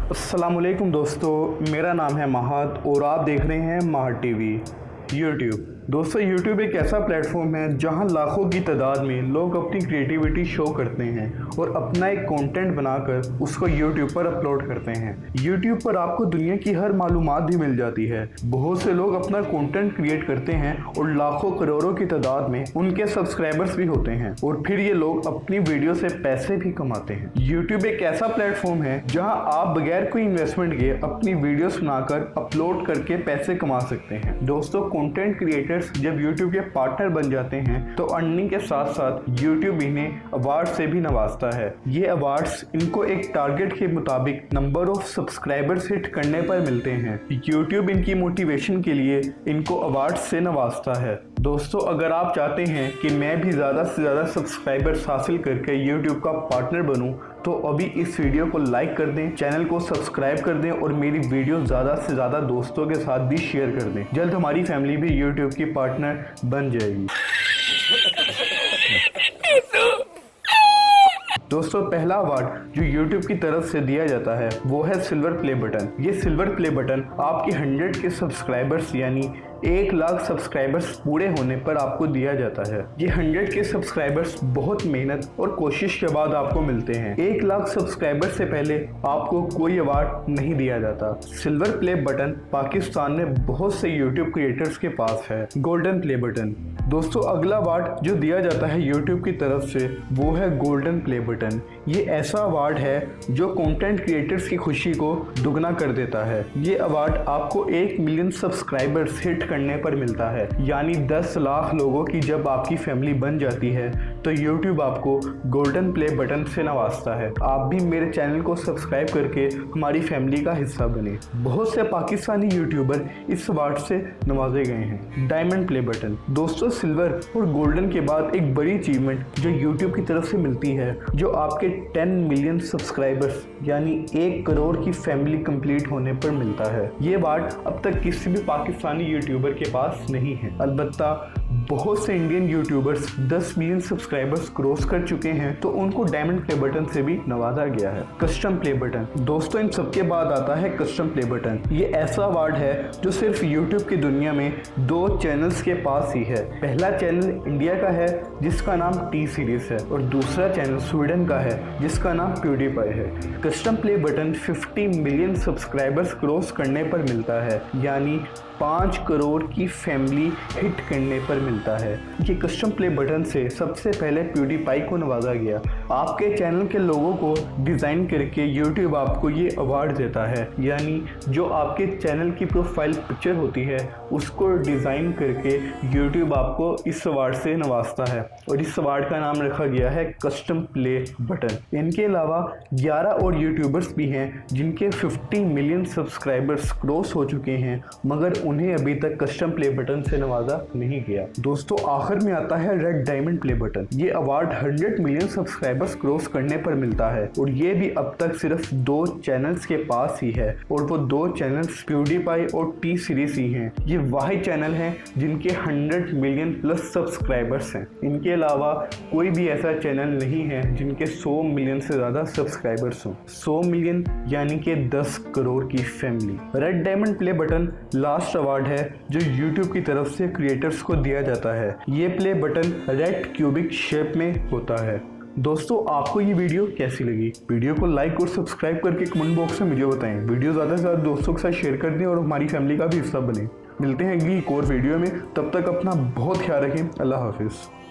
अस्सलामुअलैकुम दोस्तों, मेरा नाम है महाद और आप देख रहे हैं महाद टीवी यूट्यूब। दोस्तों, यूट्यूब एक ऐसा प्लेटफॉर्म है जहां लाखों की तादाद में लोग अपनी क्रिएटिविटी शो करते हैं और अपना एक कंटेंट बनाकर उसको यूट्यूब पर अपलोड करते हैं। यूट्यूब पर आपको दुनिया की हर मालूमात भी मिल जाती है। बहुत से लोग अपना कंटेंट क्रिएट करते हैं और लाखों करोड़ों की तादाद में उनके सब्सक्राइबर्स भी होते हैं और फिर ये लोग अपनी वीडियो से पैसे भी कमाते हैं। यूट्यूब एक ऐसा प्लेटफॉर्म है जहाँ आप बगैर कोई इन्वेस्टमेंट के अपनी वीडियोस बनाकर अपलोड करके पैसे कमा सकते हैं। दोस्तों, कंटेंट क्रिएटर्स जब YouTube के पार्टनर बन जाते हैं तो अर्निंग के साथ साथ YouTube इन्हें अवार्ड से भी नवाजता है। ये अवार्ड्स इनको एक टारगेट के मुताबिक नंबर ऑफ सब्सक्राइबर्स हिट करने पर मिलते हैं। YouTube इनकी मोटिवेशन के लिए इनको अवार्ड से नवाजता है। दोस्तों, अगर आप चाहते हैं कि मैं भी ज़्यादा से ज़्यादा सब्सक्राइबर्स हासिल करके YouTube का पार्टनर बनूं, तो अभी इस वीडियो को लाइक कर दें, चैनल को सब्सक्राइब कर दें और मेरी वीडियो ज़्यादा से ज़्यादा दोस्तों के साथ भी शेयर कर दें। जल्द हमारी फैमिली भी YouTube की पार्टनर बन जाएगी। दोस्तों, पहला अवार्ड जो YouTube की तरफ से दिया जाता है वो है सिल्वर प्ले बटन। ये सिल्वर प्ले बटन आपके 100 के सब्सक्राइबर्स यानी 1 लाख सब्सक्राइबर्स पूरे होने पर आपको दिया जाता है। ये 100 के सब्सक्राइबर्स बहुत मेहनत और कोशिश के बाद आपको मिलते हैं। 1 लाख सब्सक्राइबर से पहले आपको कोई अवार्ड नहीं दिया जाता। सिल्वर प्ले बटन पाकिस्तान में बहुत से यूट्यूब क्रिएटर्स के पास है। Golden play button. दोस्तों, अगला अवार्ड जो दिया जाता है यूट्यूब की तरफ से वो है गोल्डन प्ले बटन। ये ऐसा अवार्ड है जो कंटेंट क्रिएटर्स की खुशी को दुगना कर देता है। ये अवार्ड आपको 1 मिलियन सब्सक्राइबर्स हिट करने पर मिलता है, यानी 10 लाख लोगों की जब आपकी फैमिली बन जाती है तो YouTube आपको गोल्डन प्ले बटन से नवाजता है। आप भी मेरे चैनल को सब्सक्राइब करके हमारी फैमिली का हिस्सा बने। बहुत से पाकिस्तानी यूट्यूबर इस अवार्ड से नवाजे गए हैं। Diamond play button. दोस्तों, सिल्वर और गोल्डन के बाद एक बड़ी अचीवमेंट जो YouTube की तरफ से मिलती है, जो आपके 10 मिलियन सब्सक्राइबर्स यानी 1 करोड़ की फैमिली कंप्लीट होने पर मिलता है। ये अवार्ड अब तक किसी भी पाकिस्तानी यूट्यूबर के पास नहीं है। अलबत्ता बहुत से Indian YouTubers 10 million subscribers cross कर चुके हैं तो उनको डायमंड प्ले बटन से भी नवाजा गया है। Custom play button. दोस्तों, इन सबके बाद आता है कस्टम प्ले बटन। ये ऐसा अवार्ड है जो सिर्फ यूट्यूब की दुनिया में 2 चैनल्स के पास ही है। पहला चैनल इंडिया का है जिसका नाम टी सीरीज है और दूसरा चैनल स्वीडन का है जिसका नाम प्यूडीपाई है। Custom play button 50 million subscribers cross करने पर मिलता है, यानी 5 करोड़ की फैमिली हिट करने पर मिलता है। ये कस्टम प्ले बटन से सबसे पहले प्यूडीपाई को नवाजा गया। आपके चैनल के लोगों को डिज़ाइन करके YouTube आपको ये अवार्ड देता है, यानी जो आपके चैनल की प्रोफाइल पिक्चर होती है उसको डिज़ाइन करके YouTube आपको इस अवार्ड से नवाजता है और इस अवार्ड का नाम रखा गया है कस्टम प्ले बटन। इनके अलावा 11 और यूट्यूबर्स भी हैं जिनके 50 मिलियन सब्सक्राइबर्स क्रॉस हो चुके हैं, मगर उन्हें अभी तक कस्टम प्ले बटन से नवाजा नहीं गया। दोस्तों, आखिर में आता है रेड डायमंड प्ले बटन। ये अवार्ड 100 मिलियन सब्सक्राइबर्स क्रॉस करने पर मिलता है और ये भी अब तक सिर्फ 2 चैनल्स के पास ही है और वो 2 चैनल्स प्यूडीपाई और टी सीरीज ही हैं। ये वाहिद चैनल हैं जिनके 100 मिलियन प्लस सब्सक्राइबर्स हैं। इनके अलावा कोई भी ऐसा चैनल नहीं है जिनके 100 मिलियन से ज़्यादा सब्सक्राइबर्स हों। 100 मिलियन यानी कि 10 करोड़ की family. Red diamond play button last award है जो YouTube की तरफ से क्रिएटर्स को दिया जाता है। ये play button red cubic shape में होता है। दोस्तों, आपको ये वीडियो कैसी लगी? वीडियो को लाइक और सब्सक्राइब करके कमेंट बॉक्स में मुझे बताएं। वीडियो ज़्यादा से ज़्यादा दोस्तों के साथ शेयर कर दें और हमारी फैमिली का भी हिस्सा बने। मिलते हैं अगली एक और वीडियो में, तब तक अपना बहुत ख्याल रखें। अल्लाह हाफिज़।